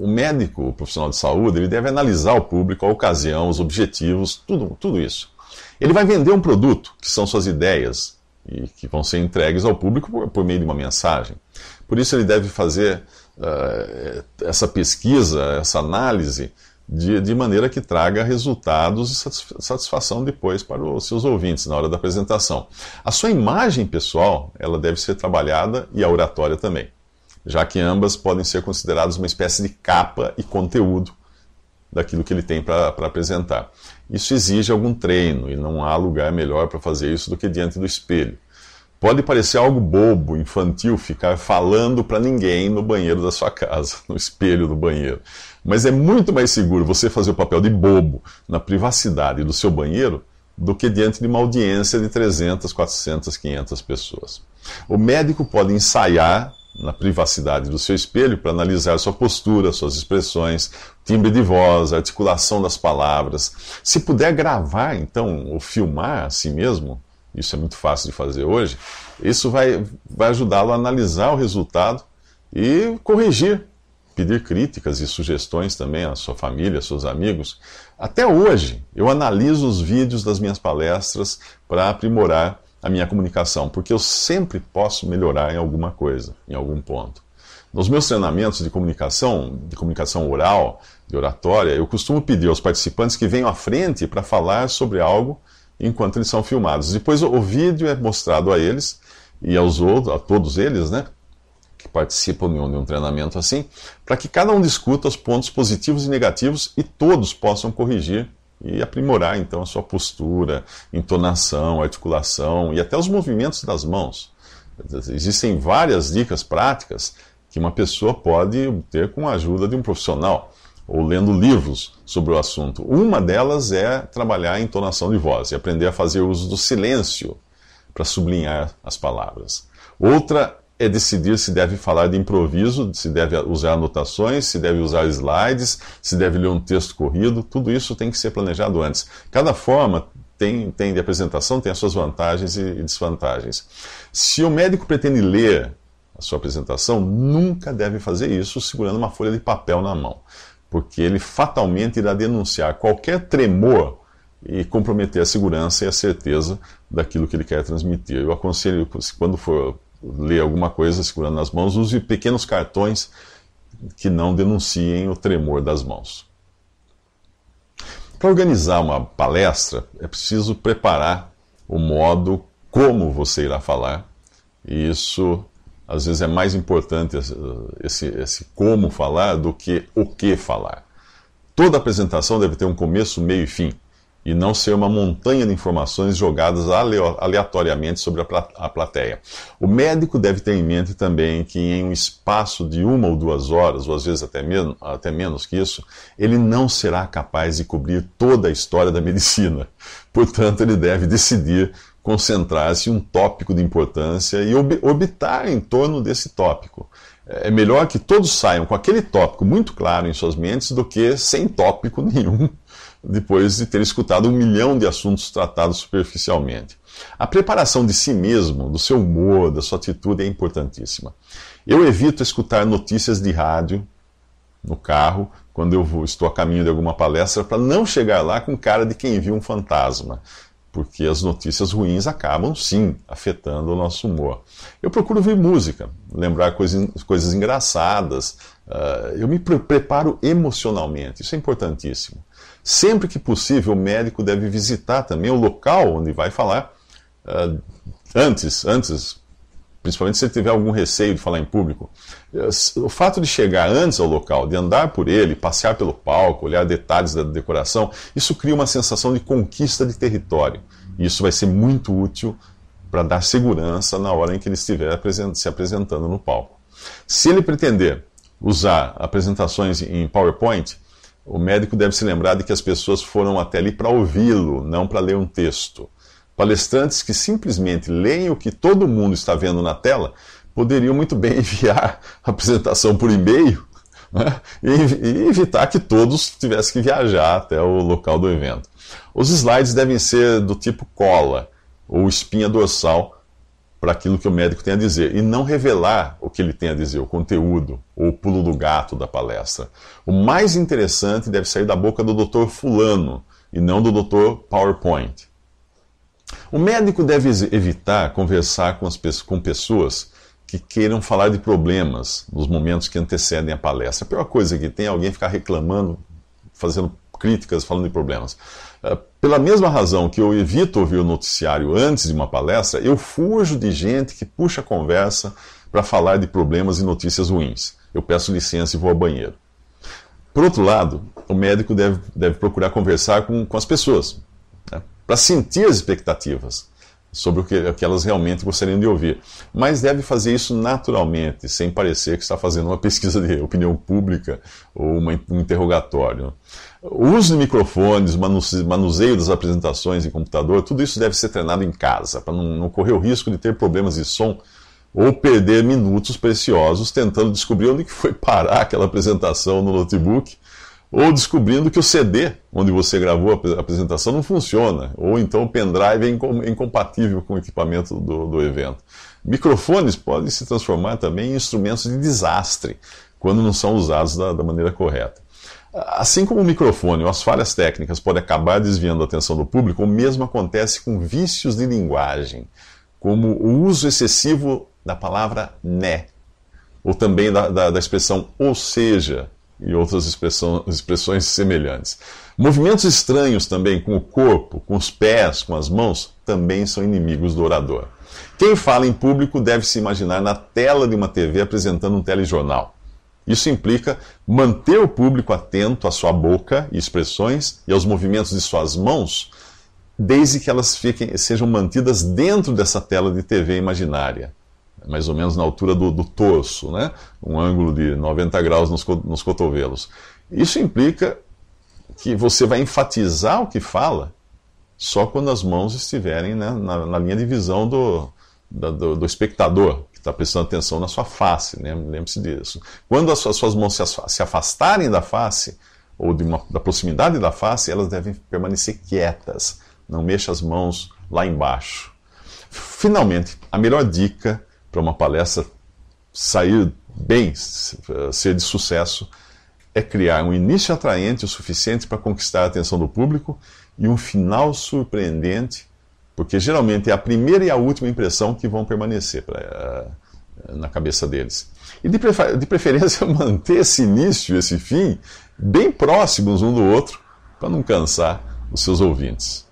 o médico, o profissional de saúde, ele deve analisar o público, a ocasião, os objetivos, tudo isso. Ele vai vender um produto, que são suas ideias, e que vão ser entregues ao público por meio de uma mensagem. Por isso ele deve fazer essa pesquisa, essa análise, de maneira que traga resultados e satisfação depois para os seus ouvintes na hora da apresentação. A sua imagem pessoal, ela deve ser trabalhada, e a oratória também, já que ambas podem ser consideradas uma espécie de capa e conteúdo daquilo que ele tem para apresentar. Isso exige algum treino, e não há lugar melhor para fazer isso do que diante do espelho. Pode parecer algo bobo, infantil, ficar falando para ninguém no banheiro da sua casa, no espelho do banheiro. Mas é muito mais seguro você fazer o papel de bobo na privacidade do seu banheiro do que diante de uma audiência de 300, 400, 500 pessoas. O médico pode ensaiar na privacidade do seu espelho para analisar sua postura, suas expressões, timbre de voz, articulação das palavras. Se puder gravar, então, ou filmar a si mesmo, isso é muito fácil de fazer hoje, isso vai ajudá-lo a analisar o resultado e corrigir, pedir críticas e sugestões também à sua família, aos seus amigos. Até hoje, eu analiso os vídeos das minhas palestras para aprimorar a minha comunicação, porque eu sempre posso melhorar em alguma coisa, em algum ponto. Nos meus treinamentos de comunicação oral, de oratória, eu costumo pedir aos participantes que venham à frente para falar sobre algo enquanto eles são filmados. Depois o vídeo é mostrado a eles e a todos eles, né, que participam de um treinamento assim, para que cada um discuta os pontos positivos e negativos e todos possam corrigir e aprimorar então a sua postura, entonação, articulação e até os movimentos das mãos. Existem várias dicas práticas que uma pessoa pode obter com a ajuda de um profissional ou lendo livros sobre o assunto. Uma delas é trabalhar a entonação de voz e aprender a fazer uso do silêncio para sublinhar as palavras. Outra é decidir se deve falar de improviso, se deve usar anotações, se deve usar slides, se deve ler um texto corrido. Tudo isso tem que ser planejado antes. Cada forma de apresentação tem as suas vantagens e desvantagens. Se o médico pretende ler a sua apresentação, nunca deve fazer isso segurando uma folha de papel na mão, porque ele fatalmente irá denunciar qualquer tremor e comprometer a segurança e a certeza daquilo que ele quer transmitir. Eu aconselho, quando for ler alguma coisa segurando nas mãos, use pequenos cartões que não denunciem o tremor das mãos. Para organizar uma palestra, é preciso preparar o modo como você irá falar, e isso às vezes é mais importante, esse como falar, do que o que falar. Toda apresentação deve ter um começo, meio e fim, e não ser uma montanha de informações jogadas aleatoriamente sobre a plateia. O médico deve ter em mente também que em um espaço de 1 ou 2 horas, ou às vezes até menos que isso, ele não será capaz de cobrir toda a história da medicina. Portanto, ele deve decidir concentrar-se em um tópico de importância e orbitar em torno desse tópico. É melhor que todos saiam com aquele tópico muito claro em suas mentes do que sem tópico nenhum, depois de ter escutado 1 milhão de assuntos tratados superficialmente. A preparação de si mesmo, do seu humor, da sua atitude é importantíssima. Eu evito escutar notícias de rádio no carro, quando eu estou a caminho de alguma palestra, para não chegar lá com cara de quem viu um fantasma, porque as notícias ruins acabam, sim, afetando o nosso humor. Eu procuro ouvir música, lembrar coisas engraçadas, eu me preparo emocionalmente, isso é importantíssimo. Sempre que possível, o médico deve visitar também o local onde vai falar, antes, principalmente se ele tiver algum receio de falar em público. O fato de chegar antes ao local, de andar por ele, passear pelo palco, olhar detalhes da decoração, isso cria uma sensação de conquista de território. E isso vai ser muito útil para dar segurança na hora em que ele estiver se apresentando no palco. Se ele pretender usar apresentações em PowerPoint, o médico deve se lembrar de que as pessoas foram até ali para ouvi-lo, não para ler um texto. Palestrantes que simplesmente leem o que todo mundo está vendo na tela poderiam muito bem enviar a apresentação por e-mail, né, e evitar que todos tivessem que viajar até o local do evento. Os slides devem ser do tipo cola ou espinha dorsal para aquilo que o médico tem a dizer, e não revelar o que ele tem a dizer, o conteúdo, ou o pulo do gato da palestra. O mais interessante deve sair da boca do Dr. Fulano, e não do Dr. PowerPoint. O médico deve evitar conversar com pessoas que queiram falar de problemas nos momentos que antecedem a palestra. A pior coisa que tem é alguém ficar reclamando, fazendo críticas, falando de problemas. Pela mesma razão que eu evito ouvir o noticiário antes de uma palestra, eu fujo de gente que puxa a conversa para falar de problemas e notícias ruins. Eu peço licença e vou ao banheiro. Por outro lado, o médico deve procurar conversar com as pessoas, né, para sentir as expectativas sobre o que elas realmente gostariam de ouvir. Mas deve fazer isso naturalmente, sem parecer que está fazendo uma pesquisa de opinião pública ou um interrogatório. O uso de microfones, manuseio das apresentações em computador, tudo isso deve ser treinado em casa, para não correr o risco de ter problemas de som ou perder minutos preciosos tentando descobrir onde que foi parar aquela apresentação no notebook, ou descobrindo que o CD onde você gravou a apresentação não funciona, ou então o pendrive é incompatível com o equipamento do evento. Microfones podem se transformar também em instrumentos de desastre, quando não são usados da maneira correta. Assim como o microfone ou as falhas técnicas podem acabar desviando a atenção do público, o mesmo acontece com vícios de linguagem, como o uso excessivo da palavra né, ou também da expressão ou seja, e outras expressões semelhantes. Movimentos estranhos também com o corpo, com os pés, com as mãos, também são inimigos do orador. Quem fala em público deve se imaginar na tela de uma TV apresentando um telejornal. Isso implica manter o público atento à sua boca e expressões e aos movimentos de suas mãos, desde que elas sejam mantidas dentro dessa tela de TV imaginária, mais ou menos na altura do torso, né? Um ângulo de 90 graus nos cotovelos. Isso implica que você vai enfatizar o que fala só quando as mãos estiverem, né, na linha de visão do espectador, que está prestando atenção na sua face, né? Lembre-se disso. Quando as suas mãos se afastarem da face, ou da proximidade da face, elas devem permanecer quietas. Não mexa as mãos lá embaixo. Finalmente, a melhor dica para uma palestra sair bem, ser de sucesso, é criar um início atraente o suficiente para conquistar a atenção do público e um final surpreendente, porque geralmente é a primeira e a última impressão que vão permanecer na cabeça deles. E de preferência manter esse início e esse fim bem próximos um do outro, para não cansar os seus ouvintes.